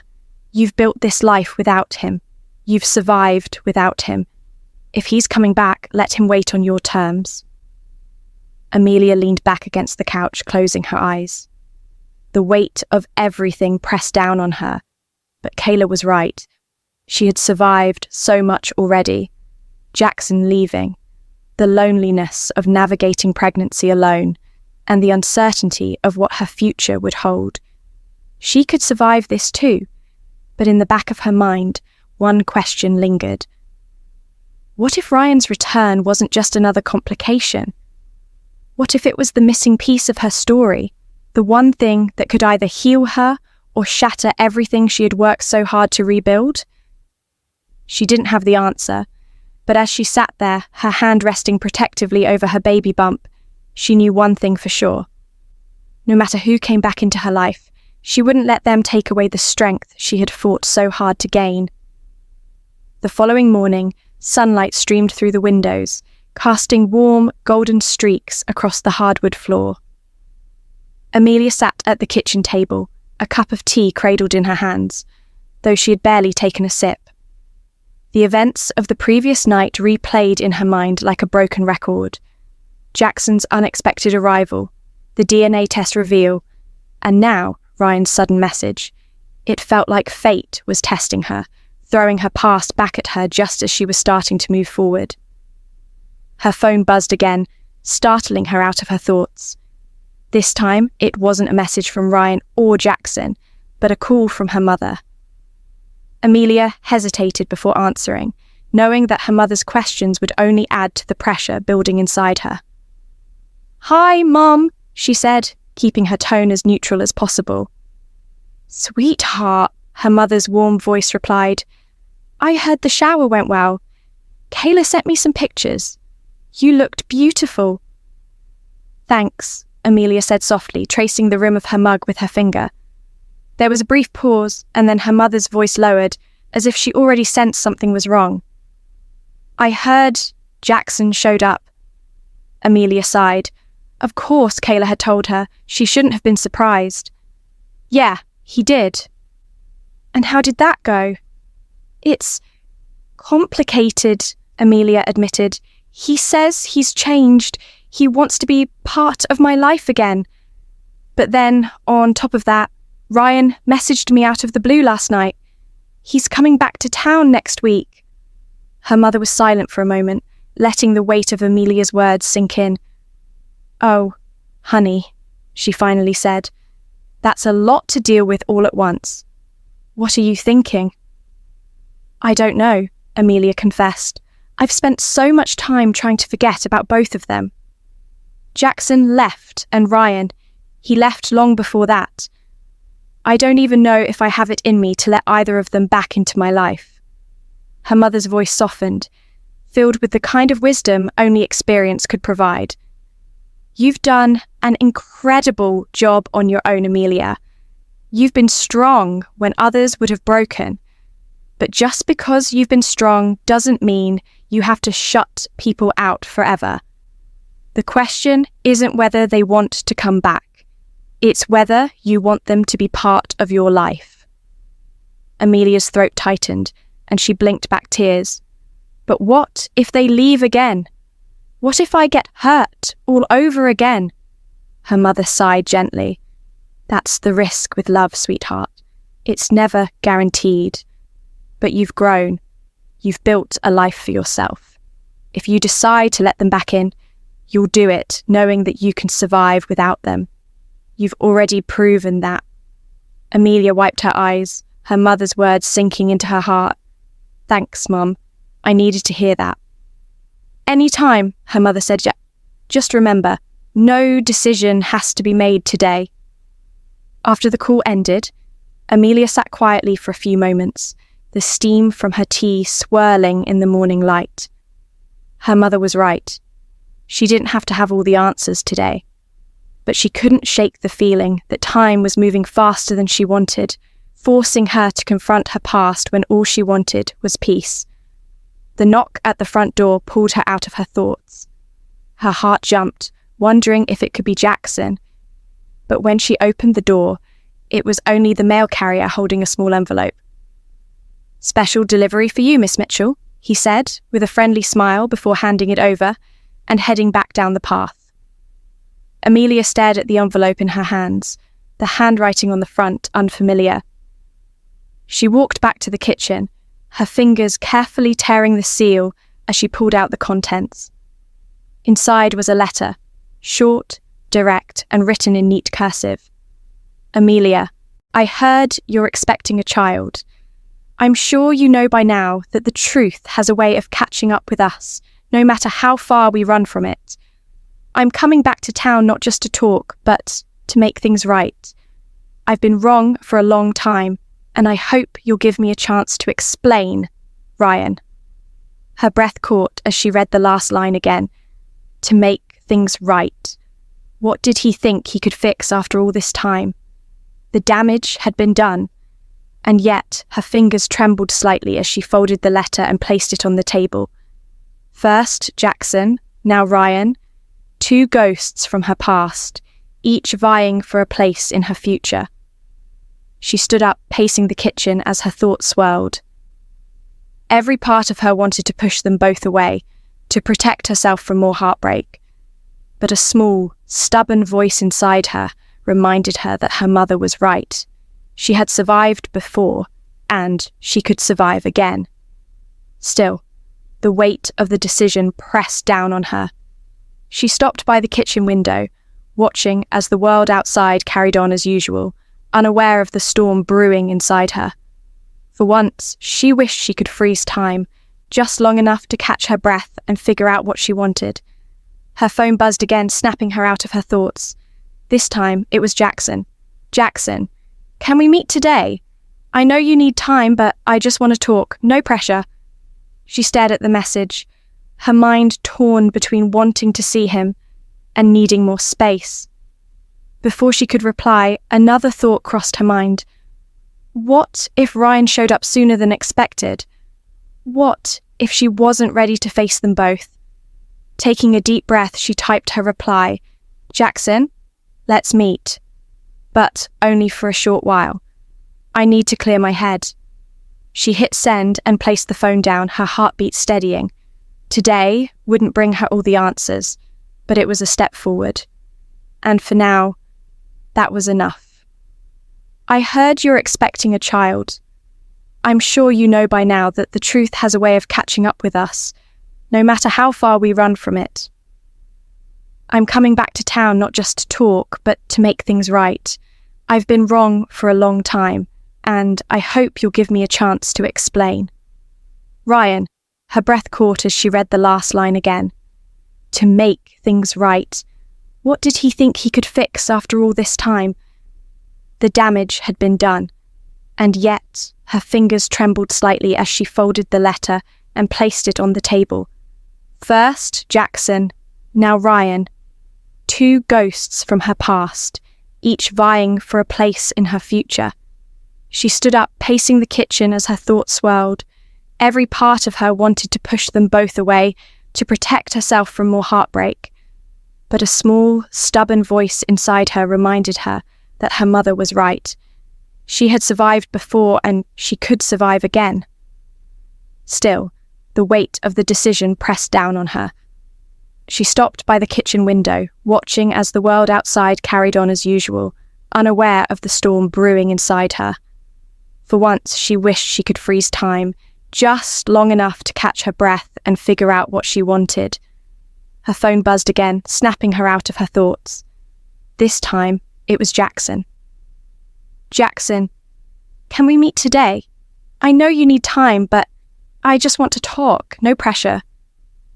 You've built this life without him. You've survived without him. If he's coming back, let him wait on your terms." Amelia leaned back against the couch, closing her eyes. The weight of everything pressed down on her. But Kayla was right. She had survived so much already. Jaxon leaving. the loneliness of navigating pregnancy alone, and the uncertainty of what her future would hold. She could survive this too, but in the back of her mind, one question lingered. What if Ryan's return wasn't just another complication? What if it was the missing piece of her story, the one thing that could either heal her or shatter everything she had worked so hard to rebuild? She didn't have the answer, but as she sat there, her hand resting protectively over her baby bump, she knew one thing for sure. No matter who came back into her life, she wouldn't let them take away the strength she had fought so hard to gain. The following morning, sunlight streamed through the windows, casting warm, golden streaks across the hardwood floor. Amelia sat at the kitchen table, a cup of tea cradled in her hands, though she had barely taken a sip. The events of the previous night replayed in her mind like a broken record. Jaxon's unexpected arrival, the DNA test reveal, and now Ryan's sudden message. It felt like fate was testing her, throwing her past back at her just as she was starting to move forward. Her phone buzzed again, startling her out of her thoughts. This time, it wasn't a message from Ryan or Jaxon, but a call from her mother. Amelia hesitated before answering, knowing that her mother's questions would only add to the pressure building inside her. "Hi, Mum," she said, keeping her tone as neutral as possible. "Sweetheart," her mother's warm voice replied. "I heard the shower went well. Kayla sent me some pictures. You looked beautiful." "Thanks," Amelia said softly, tracing the rim of her mug with her finger. There was a brief pause, and then her mother's voice lowered, as if she already sensed something was wrong. "I heard Jaxon showed up." Amelia sighed. Of course, Kayla had told her. She shouldn't have been surprised. "Yeah, he did." "And how did that go?" "It's complicated," Amelia admitted. "He says he's changed. He wants to be part of my life again. But then, on top of that, Ryan messaged me out of the blue last night. He's coming back to town next week." Her mother was silent for a moment, letting the weight of Amelia's words sink in. "Oh, honey," she finally said. "That's a lot to deal with all at once. What are you thinking?" "I don't know," Amelia confessed. "I've spent so much time trying to forget about both of them. Jaxon left, and Ryan, he left long before that. I don't even know if I have it in me to let either of them back into my life." Her mother's voice softened, filled with the kind of wisdom only experience could provide. "You've done an incredible job on your own, Amelia. You've been strong when others would have broken. But just because you've been strong doesn't mean you have to shut people out forever. The question isn't whether they want to come back. It's whether you want them to be part of your life." Amelia's throat tightened, and she blinked back tears. "But what if they leave again? What if I get hurt all over again?" Her mother sighed gently. "That's the risk with love, sweetheart. It's never guaranteed. But you've grown. You've built a life for yourself. If you decide to let them back in, you'll do it knowing that you can survive without them. You've already proven that." Amelia wiped her eyes, her mother's words sinking into her heart. "Thanks, Mum. I needed to hear that." "Any time," her mother said. "Just remember, no decision has to be made today." After the call ended, Amelia sat quietly for a few moments, the steam from her tea swirling in the morning light. Her mother was right. She didn't have to have all the answers today. But she couldn't shake the feeling that time was moving faster than she wanted, forcing her to confront her past when all she wanted was peace. The knock at the front door pulled her out of her thoughts. Her heart jumped, wondering if it could be Jaxon. But when she opened the door, it was only the mail carrier holding a small envelope. "Special delivery for you, Miss Mitchell," he said, with a friendly smile before handing it over and heading back down the path. Amelia stared at the envelope in her hands, the handwriting on the front unfamiliar. She walked back to the kitchen, her fingers carefully tearing the seal as she pulled out the contents. Inside was a letter, short, direct, and written in neat cursive. Amelia, I heard you're expecting a child. I'm sure you know by now that the truth has a way of catching up with us, no matter how far we run from it. I'm coming back to town not just to talk, but to make things right. I've been wrong for a long time, and I hope you'll give me a chance to explain, Ryan. Her breath caught as she read the last line again. To make things right. What did he think he could fix after all this time? The damage had been done, and yet her fingers trembled slightly as she folded the letter and placed it on the table. First Jaxon, now Ryan, two ghosts from her past, each vying for a place in her future. She stood up, pacing the kitchen as her thoughts swirled. Every part of her wanted to push them both away, to protect herself from more heartbreak. But a small, stubborn voice inside her reminded her that her mother was right. She had survived before, and she could survive again. Still, the weight of the decision pressed down on her. She stopped by the kitchen window, watching as the world outside carried on as usual, unaware of the storm brewing inside her. For once, she wished she could freeze time, just long enough to catch her breath and figure out what she wanted. Her phone buzzed again, snapping her out of her thoughts. This time, it was Jaxon. Jaxon, can we meet today? I know you need time, but I just want to talk. No pressure. She stared at the message, her mind torn between wanting to see him and needing more space. Before she could reply, another thought crossed her mind. What if Ryan showed up sooner than expected? What if she wasn't ready to face them both? Taking a deep breath, she typed her reply. Jaxon, let's meet. But only for a short while. I need to clear my head. She hit send and placed the phone down, her heartbeat steadying. Today wouldn't bring her all the answers, but it was a step forward. And for now, that was enough. I heard you're expecting a child. I'm sure you know by now that the truth has a way of catching up with us, no matter how far we run from it. I'm coming back to town not just to talk, but to make things right. I've been wrong for a long time, and I hope you'll give me a chance to explain. Ryan, her breath caught as she read the last line again. To make things right. What did he think he could fix after all this time? The damage had been done, and yet her fingers trembled slightly as she folded the letter and placed it on the table. First Jaxon, now Ryan, two ghosts from her past, each vying for a place in her future. She stood up, pacing the kitchen as her thoughts swirled. Every part of her wanted to push them both away, to protect herself from more heartbreak. But a small, stubborn voice inside her reminded her that her mother was right. She had survived before, and she could survive again. Still, the weight of the decision pressed down on her. She stopped by the kitchen window, watching as the world outside carried on as usual, unaware of the storm brewing inside her. For once, she wished she could freeze time, just long enough to catch her breath and figure out what she wanted. Her phone buzzed again, snapping her out of her thoughts. This time, it was Jaxon. Jaxon, can we meet today? I know you need time, but I just want to talk, no pressure.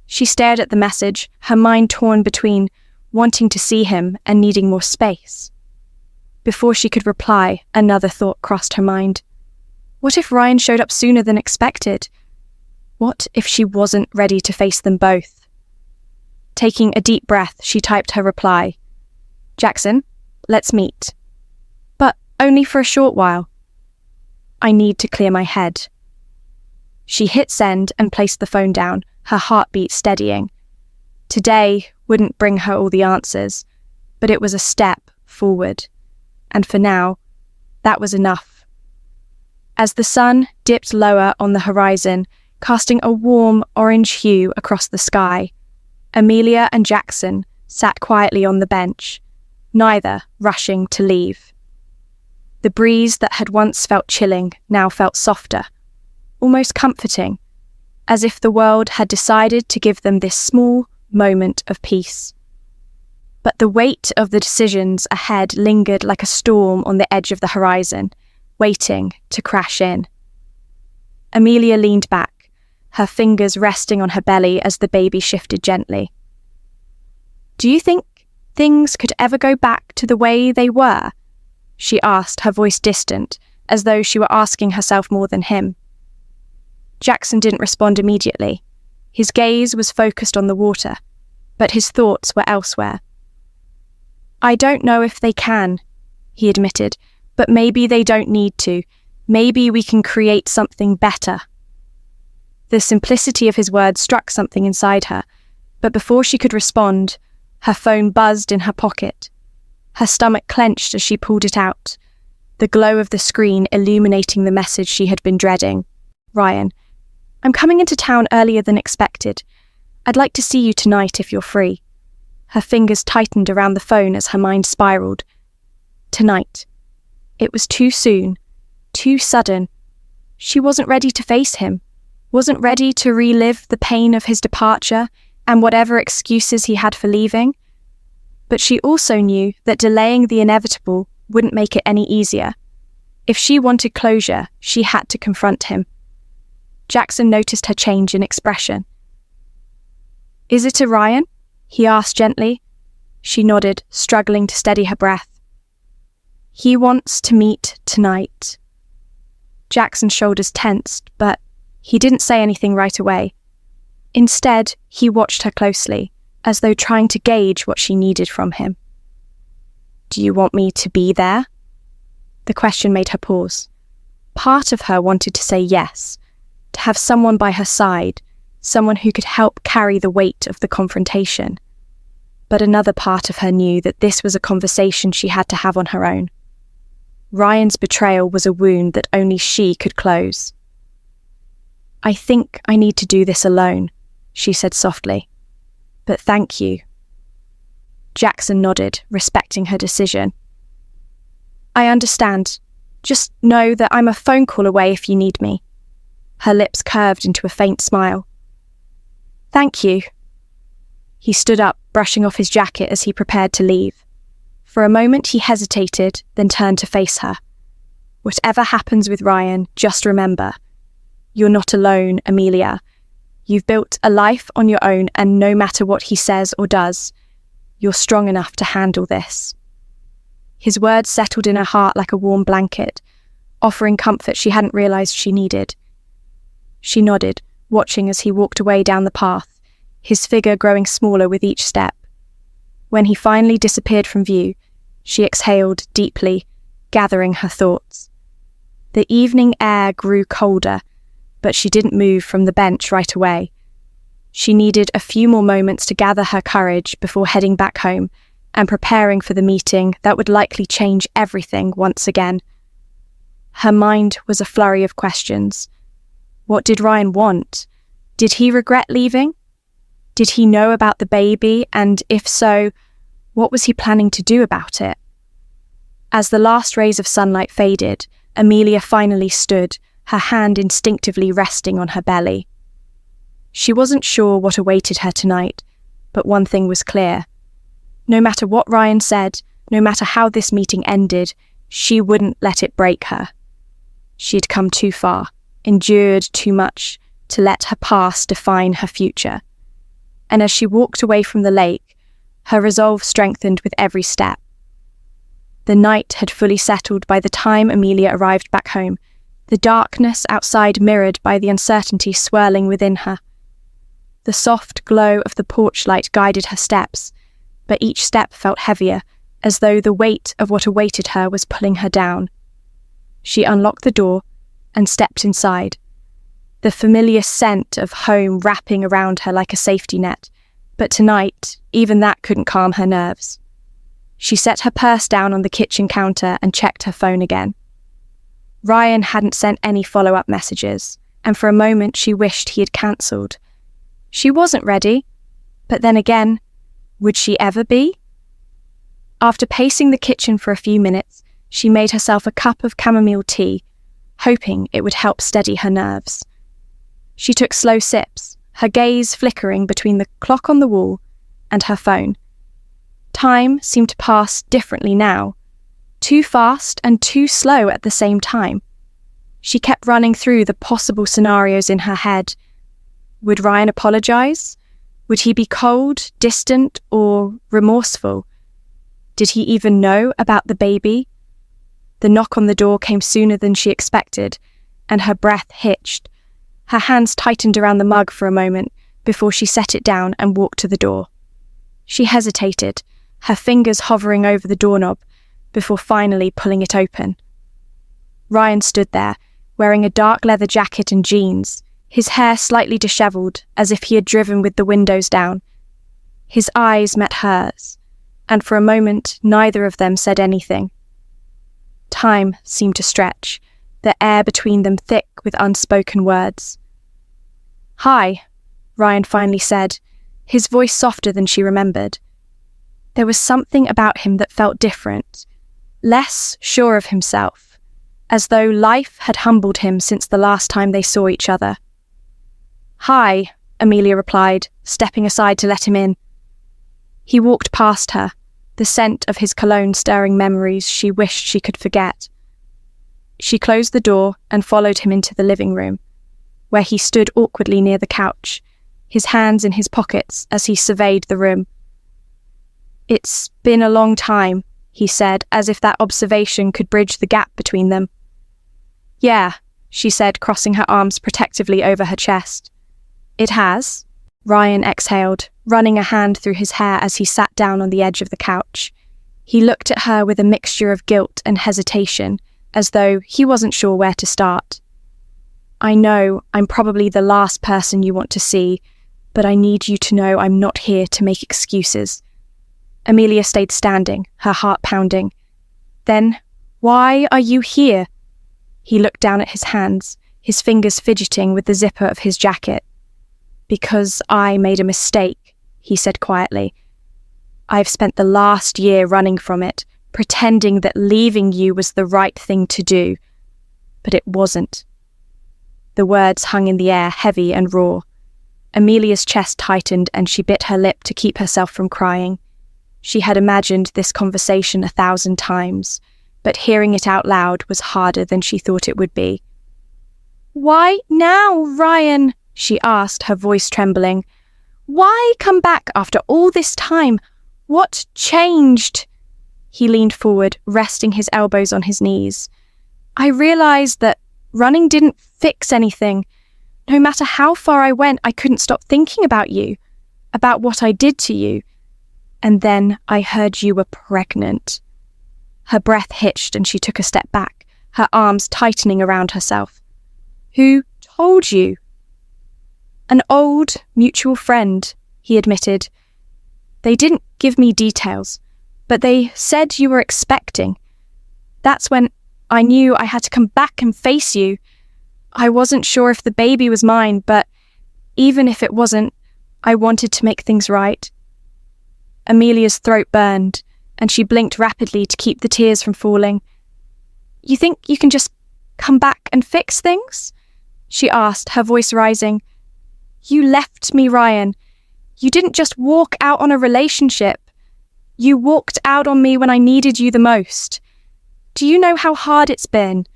She stared at the message, her mind torn between wanting to see him and needing more space. Before she could reply, another thought crossed her mind. What if Ryan showed up sooner than expected? What if she wasn't ready to face them both? Taking a deep breath, she typed her reply. Jaxon, let's meet. But only for a short while. I need to clear my head. She hit send and placed the phone down, her heartbeat steadying. Today wouldn't bring her all the answers, but it was a step forward. And for now, that was enough. As the sun dipped lower on the horizon, casting a warm orange hue across the sky, Amelia and Jaxon sat quietly on the bench, neither rushing to leave. The breeze that had once felt chilling now felt softer, almost comforting, as if the world had decided to give them this small, moment of peace. But the weight of the decisions ahead lingered like a storm on the edge of the horizon, waiting to crash in. Amelia leaned back, her fingers resting on her belly as the baby shifted gently. "Do you think things could ever go back to the way they were?" she asked, her voice distant, as though she were asking herself more than him. Jaxon didn't respond immediately. His gaze was focused on the water, but his thoughts were elsewhere. "I don't know if they can," he admitted, "but maybe they don't need to. Maybe we can create something better." The simplicity of his words struck something inside her, but before she could respond, her phone buzzed in her pocket. Her stomach clenched as she pulled it out, the glow of the screen illuminating the message she had been dreading. "Ryan, I'm coming into town earlier than expected. I'd like to see you tonight if you're free." Her fingers tightened around the phone as her mind spiraled. Tonight. It was too soon, too sudden. She wasn't ready to face him, wasn't ready to relive the pain of his departure and whatever excuses he had for leaving. But she also knew that delaying the inevitable wouldn't make it any easier. If she wanted closure, she had to confront him. Jaxon noticed her change in expression. "Is it Orion?" he asked gently. She nodded, struggling to steady her breath. "He wants to meet tonight." Jaxon's shoulders tensed, but he didn't say anything right away. Instead, he watched her closely, as though trying to gauge what she needed from him. "Do you want me to be there?" The question made her pause. Part of her wanted to say yes, to have someone by her side, someone who could help carry the weight of the confrontation. But another part of her knew that this was a conversation she had to have on her own. Ryan's betrayal was a wound that only she could close. "I think I need to do this alone," she said softly. "But thank you." Jaxon nodded, respecting her decision. "I understand. Just know that I'm a phone call away if you need me." Her lips curved into a faint smile. "Thank you." He stood up, brushing off his jacket as he prepared to leave. For a moment he hesitated, then turned to face her. "Whatever happens with Ryan, just remember, you're not alone, Amelia. You've built a life on your own, and no matter what he says or does, you're strong enough to handle this." His words settled in her heart like a warm blanket, offering comfort she hadn't realized she needed. She nodded, watching as he walked away down the path, his figure growing smaller with each step. When he finally disappeared from view, she exhaled deeply, gathering her thoughts. The evening air grew colder, but she didn't move from the bench right away. She needed a few more moments to gather her courage before heading back home and preparing for the meeting that would likely change everything once again. Her mind was a flurry of questions. What did Ryan want? Did he regret leaving? Did he know about the baby, and if so, what was he planning to do about it? As the last rays of sunlight faded, Amelia finally stood, her hand instinctively resting on her belly. She wasn't sure what awaited her tonight, but one thing was clear. No matter what Ryan said, no matter how this meeting ended, she wouldn't let it break her. She had come too far, endured too much, to let her past define her future. And as she walked away from the lake, her resolve strengthened with every step. The night had fully settled by the time Amelia arrived back home, the darkness outside mirrored by the uncertainty swirling within her. The soft glow of the porch light guided her steps, but each step felt heavier, as though the weight of what awaited her was pulling her down. She unlocked the door and stepped inside, the familiar scent of home wrapping around her like a safety net, but tonight, even that couldn't calm her nerves. She set her purse down on the kitchen counter and checked her phone again. Ryan hadn't sent any follow-up messages, and for a moment she wished he had cancelled. She wasn't ready, but then again, would she ever be? After pacing the kitchen for a few minutes, she made herself a cup of chamomile tea, hoping it would help steady her nerves. She took slow sips, her gaze flickering between the clock on the wall and her phone. Time seemed to pass differently now, too fast and too slow at the same time. She kept running through the possible scenarios in her head. Would Ryan apologize? Would he be cold, distant, or remorseful? Did he even know about the baby? The knock on the door came sooner than she expected, and her breath hitched. Her hands tightened around the mug for a moment before she set it down and walked to the door. She hesitated, her fingers hovering over the doorknob, before finally pulling it open. Ryan stood there, wearing a dark leather jacket and jeans, his hair slightly disheveled as if he had driven with the windows down. His eyes met hers, and for a moment neither of them said anything. Time seemed to stretch, the air between them thick with unspoken words. "Hi," Ryan finally said, his voice softer than she remembered. There was something about him that felt different, less sure of himself, as though life had humbled him since the last time they saw each other. "Hi," Amelia replied, stepping aside to let him in. He walked past her, the scent of his cologne stirring memories she wished she could forget. She closed the door and followed him into the living room, where he stood awkwardly near the couch, his hands in his pockets as he surveyed the room. "It's been a long time," he said, as if that observation could bridge the gap between them. "Yeah," she said, crossing her arms protectively over her chest. "It has," Ryan exhaled, running a hand through his hair as he sat down on the edge of the couch. He looked at her with a mixture of guilt and hesitation, as though he wasn't sure where to start. "I know I'm probably the last person you want to see, but I need you to know I'm not here to make excuses." Amelia stayed standing, her heart pounding. "Then, why are you here?" He looked down at his hands, his fingers fidgeting with the zipper of his jacket. "Because I made a mistake," he said quietly. "I've spent the last year running from it, pretending that leaving you was the right thing to do. But it wasn't." The words hung in the air, heavy and raw. Amelia's chest tightened and she bit her lip to keep herself from crying. She had imagined this conversation 1,000 times, but hearing it out loud was harder than she thought it would be. "Why now, Ryan?" she asked, her voice trembling. "Why come back after all this time? What changed?" He leaned forward, resting his elbows on his knees. "I realized that running didn't fix anything. No matter how far I went, I couldn't stop thinking about you, about what I did to you. And then I heard you were pregnant." Her breath hitched and she took a step back, her arms tightening around herself. "Who told you?" "An old mutual friend," he admitted. "They didn't give me details, but they said you were expecting. That's when I knew I had to come back and face you. I wasn't sure if the baby was mine, but even if it wasn't, I wanted to make things right." Amelia's throat burned, and she blinked rapidly to keep the tears from falling. "You think you can just come back and fix things?" she asked, her voice rising. "You left me, Ryan. You didn't just walk out on a relationship. You walked out on me when I needed you the most. Do you know how hard it's been?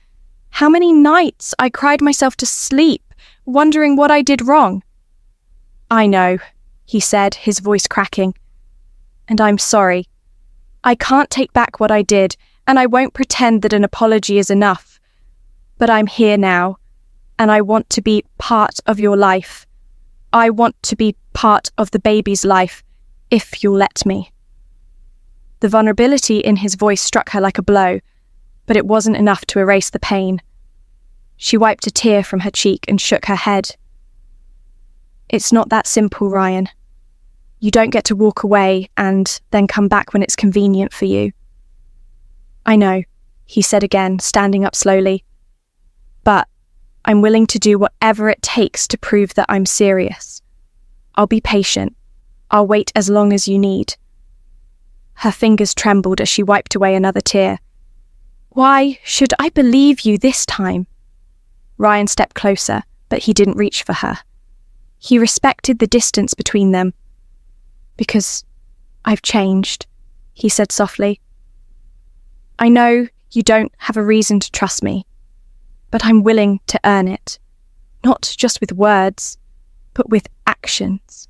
How many nights I cried myself to sleep, wondering what I did wrong?" "I know," he said, his voice cracking. "And I'm sorry. I can't take back what I did, and I won't pretend that an apology is enough. But I'm here now, and I want to be part of your life. I want to be part of the baby's life, if you'll let me." The vulnerability in his voice struck her like a blow, but it wasn't enough to erase the pain. She wiped a tear from her cheek and shook her head. "It's not that simple, Ryan. You don't get to walk away and then come back when it's convenient for you." "I know," he said again, standing up slowly. "But I'm willing to do whatever it takes to prove that I'm serious. I'll be patient. I'll wait as long as you need." Her fingers trembled as she wiped away another tear. "Why should I believe you this time?" Ryan stepped closer, but he didn't reach for her. He respected the distance between them. "Because I've changed," he said softly. "I know you don't have a reason to trust me, but I'm willing to earn it. Not just with words, but with actions."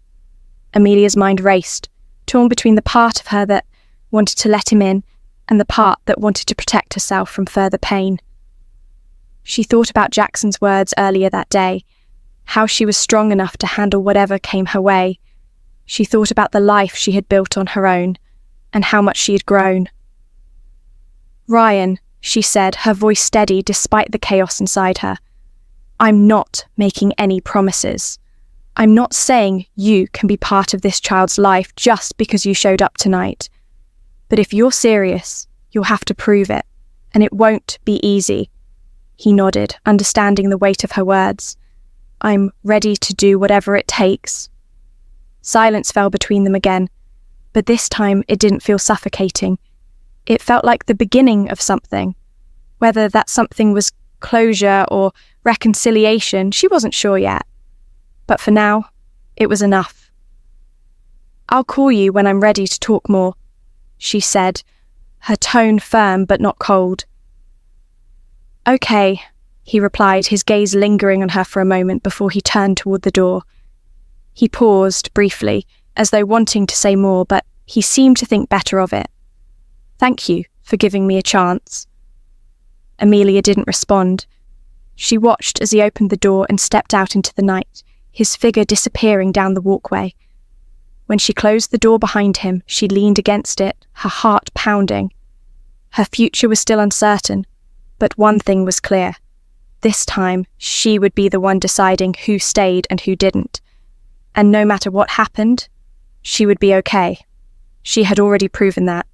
Amelia's mind raced, torn between the part of her that wanted to let him in and the part that wanted to protect herself from further pain. She thought about Jaxon's words earlier that day, how she was strong enough to handle whatever came her way. She thought about the life she had built on her own, and how much she had grown. "Ryan," she said, her voice steady despite the chaos inside her, "I'm not making any promises. I'm not saying you can be part of this child's life just because you showed up tonight. But if you're serious, you'll have to prove it, and it won't be easy." He nodded, understanding the weight of her words. "I'm ready to do whatever it takes." Silence fell between them again, but this time it didn't feel suffocating. It felt like the beginning of something. Whether that something was closure or reconciliation, she wasn't sure yet. But for now, it was enough. "I'll call you when I'm ready to talk more," she said, her tone firm but not cold. "Okay," he replied, his gaze lingering on her for a moment before he turned toward the door. He paused briefly, as though wanting to say more, but he seemed to think better of it. "Thank you for giving me a chance." Amelia didn't respond. She watched as he opened the door and stepped out into the night, his figure disappearing down the walkway. When she closed the door behind him, she leaned against it, her heart pounding. Her future was still uncertain, but one thing was clear. This time, she would be the one deciding who stayed and who didn't. And no matter what happened, she would be okay. She had already proven that.